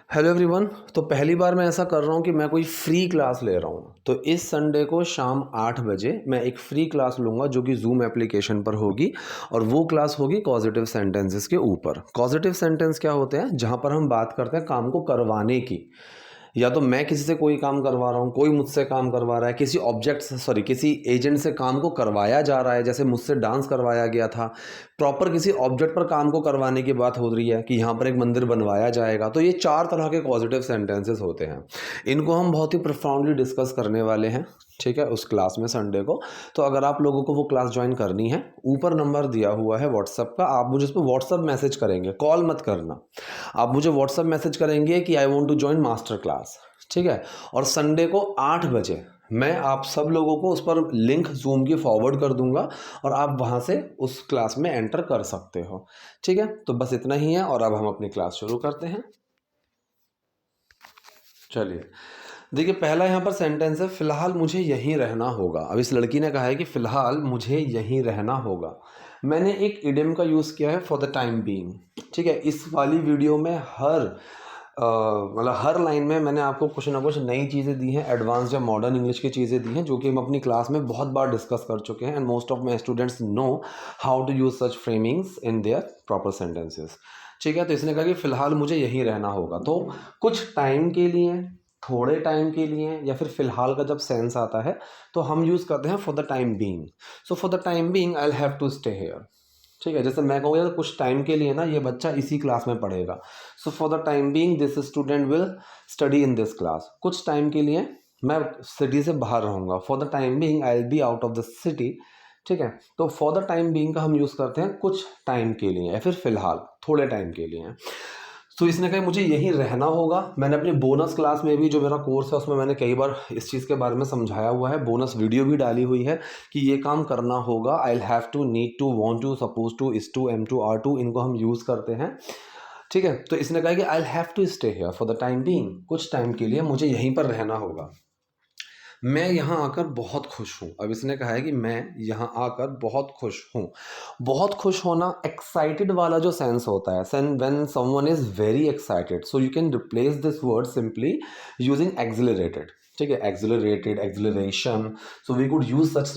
Hello everyone. तो पहली बार मैं ऐसा कर रहा हूँ कि मैं कोई फ्री क्लास ले रहा हूँ। तो इस संडे को शाम 8 बजे मैं एक फ्री क्लास लूँगा जो कि जूम एप्लीकेशन पर होगी, और वो क्लास होगी कॉजेटिव सेंटेंसेस के ऊपर। कॉजेटिव सेंटेंस क्या होते हैं? जहाँ पर हम बात करते हैं काम को करवाने की। या तो मैं किसी से कोई काम करवा रहा हूँ, कोई मुझसे काम करवा रहा है, किसी ऑब्जेक्ट से किसी एजेंट से काम को करवाया जा रहा है, जैसे मुझसे डांस करवाया गया था। प्रॉपर किसी ऑब्जेक्ट पर काम को करवाने की बात हो रही है कि यहाँ पर एक मंदिर बनवाया जाएगा। तो ये 4 तरह के पॉजिटिव सेंटेंसेस होते हैं। इनको हम बहुत ही प्रोफाउंडली डिस्कस करने वाले हैं, ठीक है, उस क्लास में संडे को। तो अगर आप लोगों को वो क्लास ज्वाइन करनी है, ऊपर नंबर दिया हुआ है व्हाट्सअप का, आप मुझे उस पर व्हाट्सअप मैसेज करेंगे, कॉल मत करना। आप मुझे व्हाट्सअप मैसेज करेंगे कि I want to join master class, ठीक है। और संडे को 8 बजे मैं आप सब लोगों को उस पर लिंक जूम की फॉरवर्ड कर दूंगा, और आप वहाँ से उस क्लास में एंटर कर सकते हो, ठीक है। तो बस इतना ही है, और अब हम अपनी क्लास शुरू करते हैं। चलिए, देखिए, पहला यहाँ पर सेंटेंस है, फिलहाल मुझे यहीं रहना होगा। अब इस लड़की ने कहा है कि फिलहाल मुझे यहीं रहना होगा। मैंने एक इडियम का यूज़ किया है, फॉर द टाइम बीइंग, ठीक है। इस वाली वीडियो में मतलब हर लाइन में मैंने आपको कुछ ना कुछ नई चीज़ें दी हैं, एडवांस या मॉडर्न इंग्लिश की चीज़ें दी हैं, जो कि हम अपनी क्लास में बहुत बार डिस्कस कर चुके हैं, and most of my students know how to use such framings in their proper sentences, ठीक है। तो इसने कहा कि फ़िलहाल मुझे यहीं रहना होगा। तो कुछ टाइम के लिए, थोड़े टाइम के लिए, या फिर फ़िलहाल का जब सेंस आता है तो हम यूज़ करते हैं for the time being. So for the time being I will have to stay here, ठीक है। जैसे मैं कहूँगा कुछ टाइम के लिए ना ये बच्चा इसी क्लास में पढ़ेगा। सो for the time being this student will study in this class. कुछ टाइम के लिए मैं सिटी से बाहर रहूँगा। For the time being I will be out of the city, ठीक है। तो फॉर द टाइम बीइंग का हम यूज़ करते हैं कुछ टाइम के लिए, या फिर फ़िलहाल थोड़े टाइम के लिए। तो इसने कहा मुझे यहीं रहना होगा। मैंने अपनी बोनस क्लास में भी, जो मेरा कोर्स है, उसमें मैंने कई बार इस चीज़ के बारे में समझाया हुआ है, बोनस वीडियो भी डाली हुई है कि ये काम करना होगा। I will have to, need to, want to, suppose to, is to, am to, are to, इनको हम यूज़ करते हैं, ठीक है। तो इसने कहा कि I will have to stay here for the time being, कुछ टाइम के लिए मुझे यहीं पर रहना होगा। मैं यहाँ आकर बहुत खुश हूँ। अब इसने कहा है कि मैं यहाँ आकर बहुत खुश हूँ। बहुत खुश होना, एक्साइटेड वाला जो सेंस होता है, when someone is very excited, so you can replace this word simply using accelerated, ठीक है। Accelerated, acceleration, so we could use such,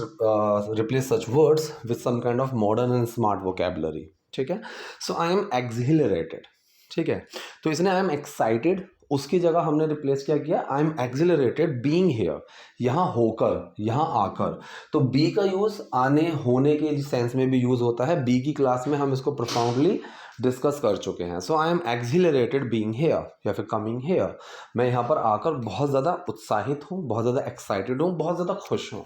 replace such words with some kind of modern and smart vocabulary, ठीक है। So I am accelerated, ठीक है। तो इसने I am excited, उसकी जगह हमने रिप्लेस क्या किया, आई एम एक्सिलरेटेड बीइंग हियर, यहाँ होकर, यहाँ आकर। तो बी का यूज आने, होने के सेंस में भी यूज होता है। बी की क्लास में हम इसको प्रोफाउंडली डिस्कस कर चुके हैं। So I am accelerated being here, या फिर कमिंग हियर। मैं यहाँ पर आकर बहुत ज़्यादा उत्साहित हूँ, बहुत ज़्यादा एक्साइटेड हूँ, बहुत ज़्यादा खुश हूँ।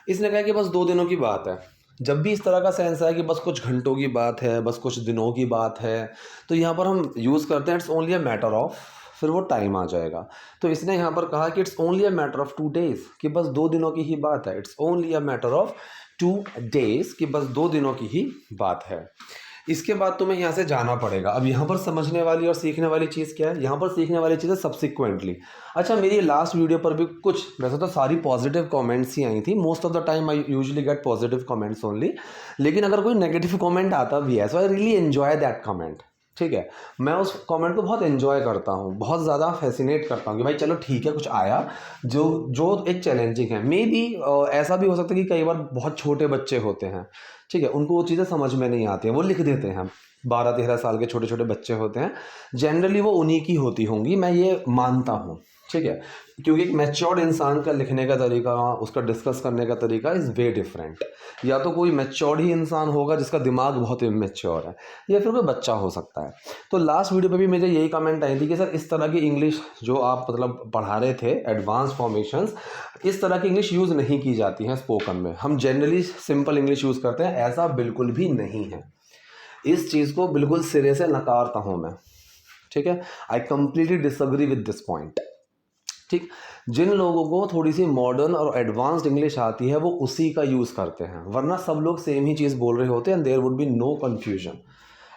इसने कहा कि बस 2 दिनों की बात है। जब भी इस तरह का सेंस है कि बस कुछ घंटों की बात है, बस कुछ दिनों की बात है, तो यहाँ पर हम यूज़ करते हैं it's only a matter of, फिर वो टाइम आ जाएगा। तो इसने यहाँ पर कहा कि it's only a matter of 2 days, कि बस 2 दिनों की ही बात है। It's only a matter of 2 days, कि बस 2 दिनों की ही बात है। इसके बाद तुम्हें यहाँ से जाना पड़ेगा। अब यहाँ पर समझने वाली और सीखने वाली चीज़ क्या है? यहाँ पर सीखने वाली चीज़ है सब्सिक्वेंटली। अच्छा, मेरी लास्ट वीडियो पर भी कुछ, वैसे तो सारी पॉजिटिव कमेंट्स ही आई थी, most of the time I usually get positive comments only, लेकिन अगर कोई नेगेटिव कमेंट आता भी है, so I really enjoy that comment, ठीक है। मैं उस कमेंट को बहुत एंजॉय करता हूँ, बहुत ज़्यादा फैसिनेट करता हूँ कि भाई चलो ठीक है, कुछ आया जो जो एक चैलेंजिंग है। मे बी ऐसा भी हो सकता है कि कई बार बहुत छोटे बच्चे होते हैं, ठीक है, उनको वो चीज़ें समझ में नहीं आती हैं, वो लिख देते हैं। 12-13 साल के छोटे छोटे बच्चे होते हैं, जनरली वो उन्हीं की होती होंगी, मैं ये मानता हूँ, ठीक है। क्योंकि एक मैच्योर्ड इंसान का लिखने का तरीका, उसका डिस्कस करने का तरीका इज़ वे डिफरेंट। या तो कोई मैच्योर्ड ही इंसान होगा जिसका दिमाग बहुत इमेच्योर है, या फिर कोई बच्चा हो सकता है। तो लास्ट वीडियो पे भी मुझे यही कमेंट आई थी कि सर इस तरह की इंग्लिश जो आप मतलब पढ़ा रहे थे, एडवांस फॉर्मेशंस, इस तरह की इंग्लिश यूज़ नहीं की जाती है स्पोकन में, हम जनरली सिंपल इंग्लिश यूज़ करते हैं। ऐसा बिल्कुल भी नहीं है, इस चीज़ को बिल्कुल सिरे से नकारता हूँ मैं, ठीक है। I completely disagree with this point, ठीक। जिन लोगों को थोड़ी सी मॉडर्न और एडवांस्ड इंग्लिश आती है वो उसी का यूज़ करते हैं, वरना सब लोग सेम ही चीज़ बोल रहे होते हैं, there would be no confusion.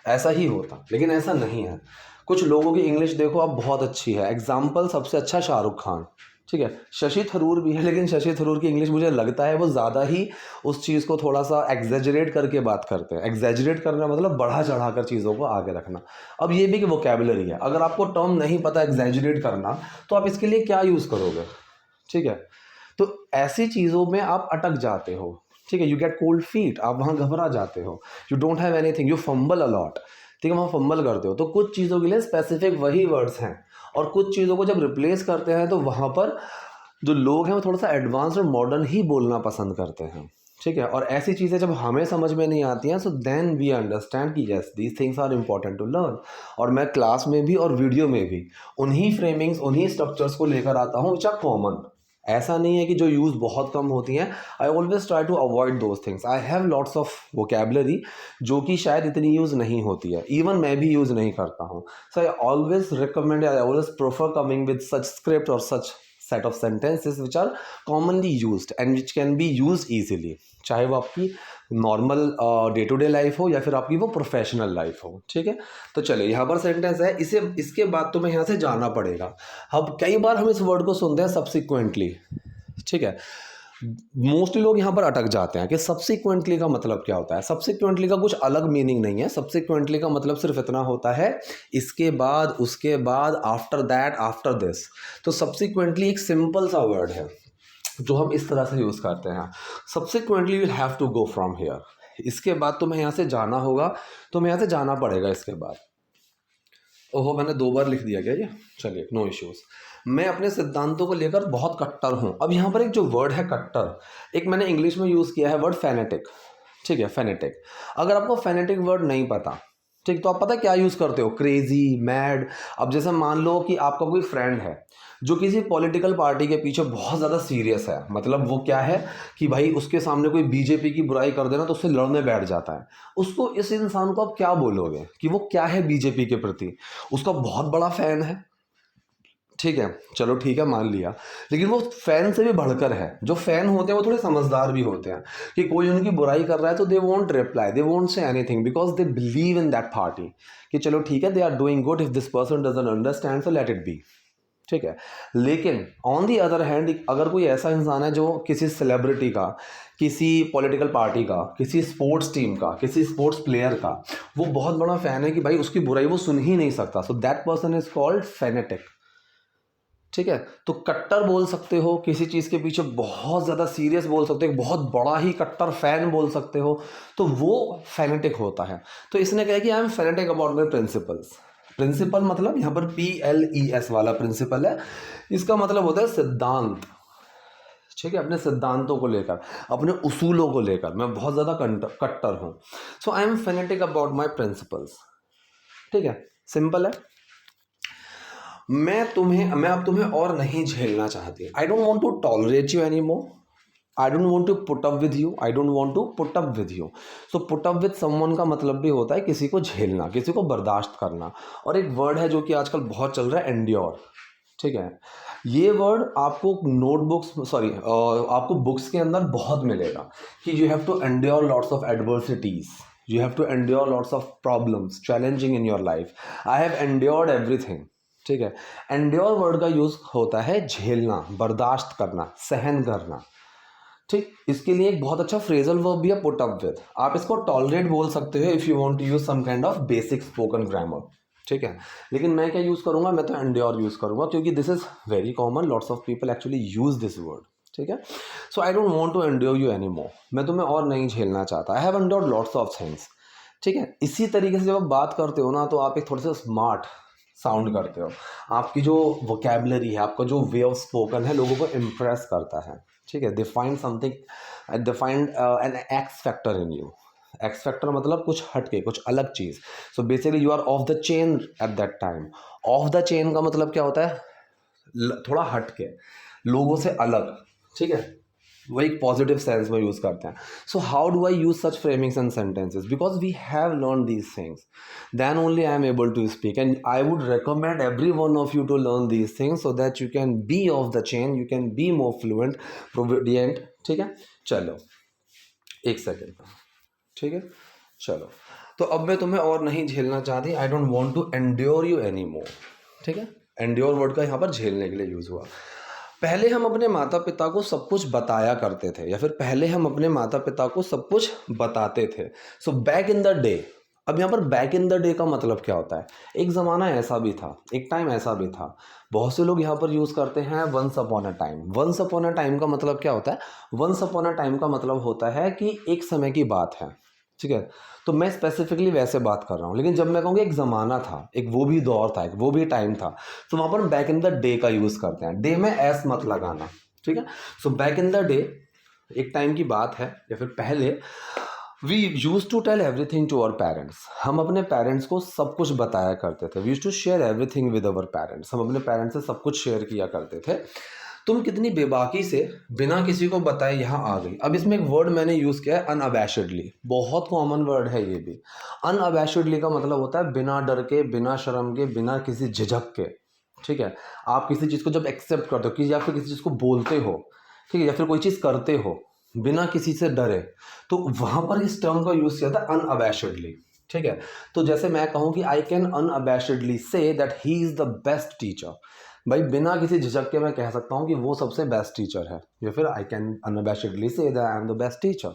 ऐसा ही होता, लेकिन ऐसा नहीं है। कुछ लोगों की इंग्लिश देखो अब बहुत अच्छी है। एग्जाम्पल सबसे अच्छा शाहरुख खान, ठीक है। शशि थरूर भी है, लेकिन शशि थरूर की इंग्लिश मुझे लगता है वो ज़्यादा ही उस चीज़ को थोड़ा सा एग्जेजरेट करके बात करते हैं। एग्जेजरेट करना मतलब बढ़ा चढ़ा कर चीज़ों को आगे रखना। अब ये भी कि वोकेबुलरी है, अगर आपको टर्म नहीं पता एग्जेजरेट करना तो आप इसके लिए क्या यूज़ करोगे, ठीक है। तो ऐसी चीज़ों में आप अटक जाते हो, ठीक है। यू गेट कोल्ड फीट, आप वहाँ घबरा जाते हो, you don't have anything, you fumble a lot, ठीक है, वहाँ फंबल करते हो। तो कुछ चीज़ों के लिए स्पेसिफिक वही वर्ड्स हैं, और कुछ चीज़ों को जब रिप्लेस करते हैं तो वहाँ पर जो लोग हैं वो थोड़ा सा एडवांस और मॉडर्न ही बोलना पसंद करते हैं, ठीक है। और ऐसी चीज़ें जब हमें समझ में नहीं आती हैं, सो देन वी अंडरस्टैंड कि yes these things are important to learn. और मैं क्लास में भी और वीडियो में भी उन्हीं फ्रेमिंग्स, उन्हीं स्ट्रक्चर्स को लेकर आता हूँ विच आर कॉमन। ऐसा नहीं है कि जो यूज़ बहुत कम होती हैं, I always try to avoid those things. I have lots of vocabulary जो कि शायद इतनी यूज़ नहीं होती है, इवन मैं भी यूज़ नहीं करता हूँ। So I always recommend, I always prefer coming with such script और such set of sentences which are commonly used and which can be used easily, चाहे वो आपकी normal day to day life हो या फिर आपकी वो प्रोफेशनल लाइफ हो, ठीक है। तो चलिए यहाँ पर सेंटेंस है, इसे इसके बाद तो मैं यहाँ से जाना पड़ेगा। अब कई बार हम इस वर्ड को सुनते हैं सब्सिक्वेंटली, ठीक है। मोस्टली लोग यहाँ पर अटक जाते हैं कि सब्सिक्वेंटली का मतलब क्या होता है। सब्सिक्वेंटली का कुछ अलग मीनिंग नहीं है। सब्सिक्वेंटली का मतलब सिर्फ इतना होता है, इसके बाद, उसके बाद, आफ्टर दैट, आफ्टर दिस। तो सब्सिक्वेंटली एक सिंपल सा वर्ड है जो हम इस तरह से यूज़ करते हैं, subsequently will have to go from here. इसके बाद तो मैं यहाँ से जाना होगा, तो मैं यहाँ से जाना पड़ेगा इसके बाद। ओहो, मैंने 2 बार लिख दिया क्या ये? चलिए, नो इश्यूज़। मैं अपने सिद्धांतों को लेकर बहुत कट्टर हूँ। अब यहाँ पर एक जो वर्ड है कट्टर, एक मैंने इंग्लिश में यूज़ किया है वर्ड फेनेटिक, ठीक है, फेनेटिक। अगर आपको फेनेटिक वर्ड नहीं पता, ठीक, तो आप पता क्या यूज़ करते हो? Crazy, mad. अब जैसे मान लो कि आपका कोई फ्रेंड है जो किसी पॉलिटिकल पार्टी के पीछे बहुत ज़्यादा सीरियस है, मतलब वो क्या है कि भाई उसके सामने कोई बीजेपी की बुराई कर देना तो उससे लड़ने बैठ जाता है। उसको, इस इंसान को आप क्या बोलोगे कि वो क्या है बीजेपी के प्रति? उसका बहुत बड़ा फ़ैन है, ठीक है, चलो ठीक है, मान लिया। लेकिन वो फैन से भी बढ़कर है। जो फैन होते हैं वो थोड़े समझदार भी होते हैं कि कोई उनकी बुराई कर रहा है तो they won't reply, they won't say anything, because they believe in that party कि चलो ठीक है, they are doing good, if this person doesn't understand so let it be, ठीक है। लेकिन ऑन दी अदर हैंड, अगर कोई ऐसा इंसान है जो किसी सेलिब्रिटी का, किसी पॉलिटिकल पार्टी का, किसी स्पोर्ट्स टीम का, किसी स्पोर्ट्स प्लेयर का वो बहुत बड़ा फैन है कि भाई उसकी बुराई वो सुन ही नहीं सकता, so that person is called phonetic, ठीक है। तो कट्टर बोल सकते हो, किसी चीज़ के पीछे बहुत ज़्यादा सीरियस बोल सकते हो, बहुत बड़ा ही कट्टर फैन बोल सकते हो, तो वो फेनेटिक होता है। तो इसने कहा कि I am fanatic about my principles. Principle मतलब यहाँ पर PLES वाला प्रिंसिपल है, इसका मतलब होता है सिद्धांत, ठीक है। अपने सिद्धांतों को लेकर, अपने उसूलों को लेकर मैं बहुत ज़्यादा कट्टर हूँ। So I am fanatic about my principles, ठीक है, सिंपल है। मैं अब तुम्हें और नहीं झेलना चाहती। I don't want to tolerate you any more, I don't want to put up with you, I don't want to put up with you. So put up with someone का मतलब भी होता है किसी को झेलना, किसी को बर्दाश्त करना। और एक वर्ड है जो कि आजकल बहुत चल रहा है, एंड्योर, ठीक है। ये वर्ड आपको नोटबुक्स, सॉरी, आपको बुक्स के अंदर बहुत मिलेगा कि you have to endure lots of adversities, you have to endure lots of problems challenging in your life. I have endured everything, ठीक है। एंड्योर वर्ड का यूज होता है झेलना, बर्दाश्त करना, सहन करना, ठीक। इसके लिए एक बहुत अच्छा फ्रेजल वर्ब भी है, पुट अप विद। आप इसको टॉलरेट बोल सकते हो if you want to use some kind of basic spoken grammar, ठीक है। लेकिन मैं क्या यूज करूंगा? मैं तो एंड्योर यूज करूंगा क्योंकि this is very common, lots of people actually use this word, ठीक है। So I don't want to endure you any more, मैं तुम्हें और नहीं झेलना चाहता। I have endured lots of things, ठीक है। इसी तरीके से जब आप बात करते हो ना, तो आप एक थोड़े से स्मार्ट साउंड करते हो। आपकी जो वोकेबलरी है, आपका जो वे ऑफ स्पोकन है, लोगों को इम्प्रेस करता है, ठीक है। They find something, they find an X factor in you. X factor मतलब कुछ हटके, कुछ अलग चीज़। So basically you are off the chain at that time. Off the chain का मतलब क्या होता है? थोड़ा हटके, लोगों से अलग, ठीक है। वो एक पॉजिटिव सेंस में यूज़ करते हैं। So how do I use such framings and sentences? Because we have learn these things, then only I am able to speak, and I would recommend every one of you to learn these things so that you can be off the chain, you can be more fluent, proficient, ठीक है। चलो एक second, ठीक है, चलो। तो अब मैं तुम्हें और नहीं झेलना चाहती, I don't want to endure you any more, ठीक है। एंड्योर वर्ड का यहाँ पर झेलने के लिए यूज़ हुआ। पहले हम अपने माता पिता को सब कुछ बताया करते थे, या फिर पहले हम अपने माता पिता को सब कुछ बताते थे। सो बैक इन द डे, अब यहाँ पर बैक इन द डे का मतलब क्या होता है? एक ज़माना ऐसा भी था, एक टाइम ऐसा भी था। बहुत से लोग यहाँ पर यूज़ करते हैं once upon a time. Once upon a time का मतलब क्या होता है? वंस अपॉन अ टाइम का मतलब होता है कि एक समय की बात है, ठीक है। तो मैं स्पेसिफिकली वैसे बात कर रहा हूँ, लेकिन जब मैं कहूँगा एक ज़माना था, एक वो भी दौर था, एक वो भी टाइम था, तो वहाँ पर बैक इन द डे का यूज़ करते हैं। डे में एस मत लगाना, ठीक है। So back in the day एक टाइम की बात है, या फिर पहले we use to tell everything to our parents. हम अपने पेरेंट्स को सब कुछ बताया करते थे। We use to share everything with our parents. हम अपने पेरेंट्स से सब कुछ शेयर किया करते थे। तुम कितनी बेबाकी से बिना किसी को बताए यहाँ आ गई। अब इसमें एक वर्ड मैंने यूज़ किया है अनअबैशेडली। बहुत कॉमन वर्ड है ये भी। अनअबैशेडली का मतलब होता है बिना डर के, बिना शर्म के, बिना किसी झिझक के, ठीक है। आप किसी चीज़ को जब एक्सेप्ट करते हो कि, या फिर किसी चीज़ को बोलते हो, ठीक है, या फिर कोई चीज़ करते हो बिना किसी से डरे, तो वहाँ पर इस टर्म का यूज़ किया था अनअबैशेडली, ठीक है। तो जैसे मैं कहूँ कि आई can unabashedly say that he is the best teacher. भाई बिना किसी झिझक के मैं कह सकता हूँ कि वो सबसे बेस्ट टीचर है, या फिर आई can unabashedly say that I am the best teacher,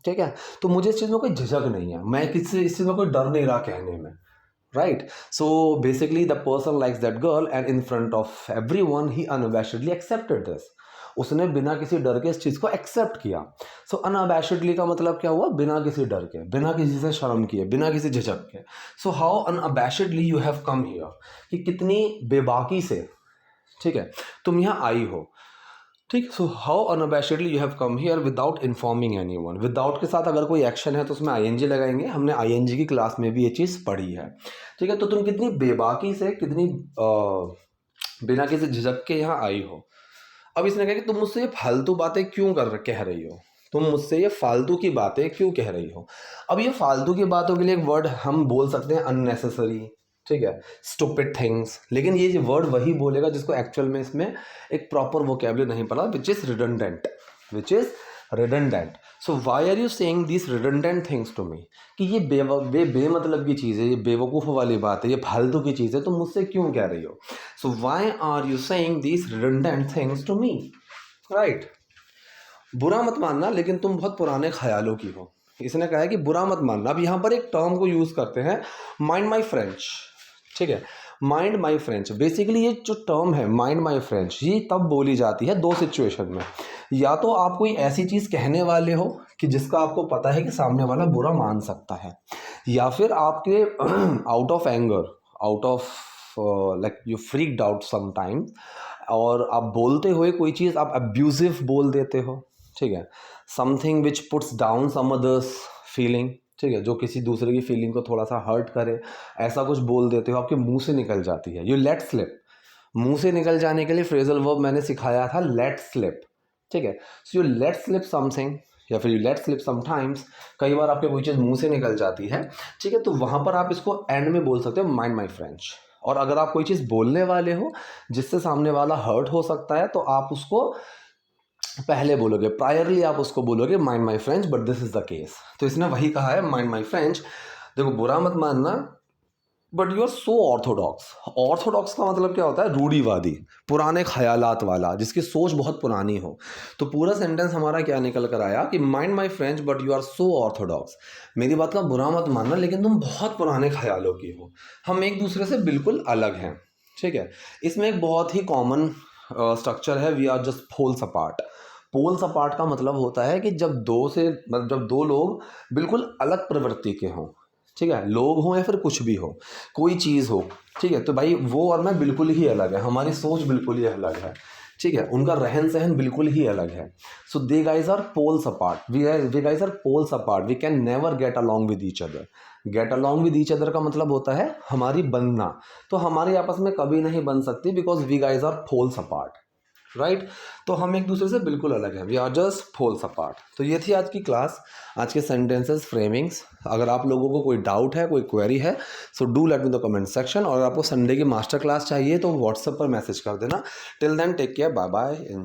ठीक है। तो मुझे इस चीज़ में कोई झिझक नहीं है, मैं किसी इस चीज़ में कोई डर नहीं रहा कहने में, right. So basically the person likes that girl and in front of everyone he unabashedly accepted this. उसने बिना किसी डर के इस चीज़ को एक्सेप्ट किया। सो अनअबैशेडली का मतलब क्या हुआ? बिना किसी डर के, बिना किसी से शर्म किए, बिना किसी झिझक के। So how unabashedly you have come here, कि कितनी बेबाकी से, ठीक है, तुम यहाँ आई हो, ठीक। So how unabashedly you have come here without informing anyone. Without के साथ अगर कोई एक्शन है तो उसमें आईएनजी लगाएंगे। हमने आईएनजी की क्लास में भी ये चीज़ पढ़ी है, ठीक है। तो तुम कितनी बेबाकी से, कितनी बिना किसी झिझक के यहाँ आई हो। अब इसने कहा कि तुम मुझसे ये फालतू बातें क्यों कह रही हो, तुम मुझसे ये फालतू की बातें क्यों कह रही हो। अब ये फालतू की बातों के लिए एक वर्ड हम बोल सकते हैं अननेसेसरी, ठीक है, स्टूपिड थिंग्स। लेकिन ये वर्ड वही बोलेगा जिसको एक्चुअल में इसमें एक प्रॉपर वोकैबुलरी नहीं पता, which is redundant, which is redundant. So why are you saying this redundant things to me, कि ये बेमतलब की चीज़ है, ये बेवकूफ़ वाली बात है, ये फालतू की चीज़ है, तुम मुझसे क्यों कह रही हो। So why are you saying this redundant things to me, right. बुरा मत मानना, लेकिन तुम बहुत पुराने ख्यालों की हो। इसने कहा है कि बुरा मत मानना। अब यहाँ पर एक टर्म को यूज़ करते हैं, माइंड माई फ्रेंच, ठीक है। माइंड माई फ्रेंच, बेसिकली ये जो टर्म है माइंड माई फ्रेंच, ये तब बोली जाती है दो सिचुएशन में। या तो आप कोई ऐसी चीज़ कहने वाले हो कि जिसका आपको पता है कि सामने वाला बुरा मान सकता है, या फिर आपके out of anger, out of like you freaked out some time, और आप बोलते हुए कोई चीज़ आप अब्यूजिव बोल देते हो, ठीक है। Something which puts down some others feeling, ठीक है, जो किसी दूसरे की फीलिंग को थोड़ा सा हर्ट करे, ऐसा कुछ बोल देते हो, आपके मुंह से निकल जाती है, यू लेट स्लिप। मुंह से निकल जाने के लिए फ्रेजल वर्ब मैंने सिखाया था लेट स्लिप, ठीक है। So you let slip something, या फिर यू लेट स्लिप समटाइम्स। कई बार आपके कोई चीज़ मुंह से निकल जाती है, ठीक है, तो वहाँ पर आप इसको एंड में बोल सकते हो माइंड माई फ्रेंच। और अगर आप कोई चीज़ बोलने वाले हो जिससे सामने वाला हर्ट हो सकता है, तो आप उसको पहले बोलोगे, प्रायरली आप उसको बोलोगे mind my French, but this is the case. तो इसने वही कहा है माइंड माई फ्रेंच। देखो बुरा मत मानना, but you are so orthodox. Orthodox का मतलब क्या होता है? रूढ़िवादी, पुराने ख्यालात वाला, जिसकी सोच बहुत पुरानी हो। तो पूरा सेंटेंस हमारा क्या निकल कर आया कि mind my French but you are so orthodox. मेरी बात का बुरा मत मानना, लेकिन तुम बहुत पुराने ख्यालों की हो। हम एक दूसरे से बिल्कुल अलग हैं, ठीक है। इसमें एक बहुत ही कॉमन स्ट्रक्चर है, we are just poles apart. Poles apart का मतलब होता है कि जब दो लोग बिल्कुल अलग प्रवृत्ति के हों, ठीक है, लोग हों या फिर कुछ भी हो, कोई चीज़ हो, ठीक है, तो भाई वो और मैं बिल्कुल ही अलग है, हमारी सोच बिल्कुल ही अलग है, ठीक है, उनका रहन सहन बिल्कुल ही अलग है। So they guys are poles apart, we guys are poles apart, we can never get along with each other. Get along with each other का मतलब होता है हमारी बनना, तो हमारी आपस में कभी नहीं बन सकती, because we guys are poles apart, right. तो हम एक दूसरे से बिल्कुल अलग हैं, we are just poles apart. तो ये थी आज की क्लास, आज के सेंटेंसेस, फ्रेमिंग्स। अगर आप लोगों को कोई डाउट है, कोई क्वेरी है, so do let me the comment section. और आपको संडे की मास्टर क्लास चाहिए तो व्हाट्सएप पर मैसेज कर देना। Till then take care, bye bye, enjoy.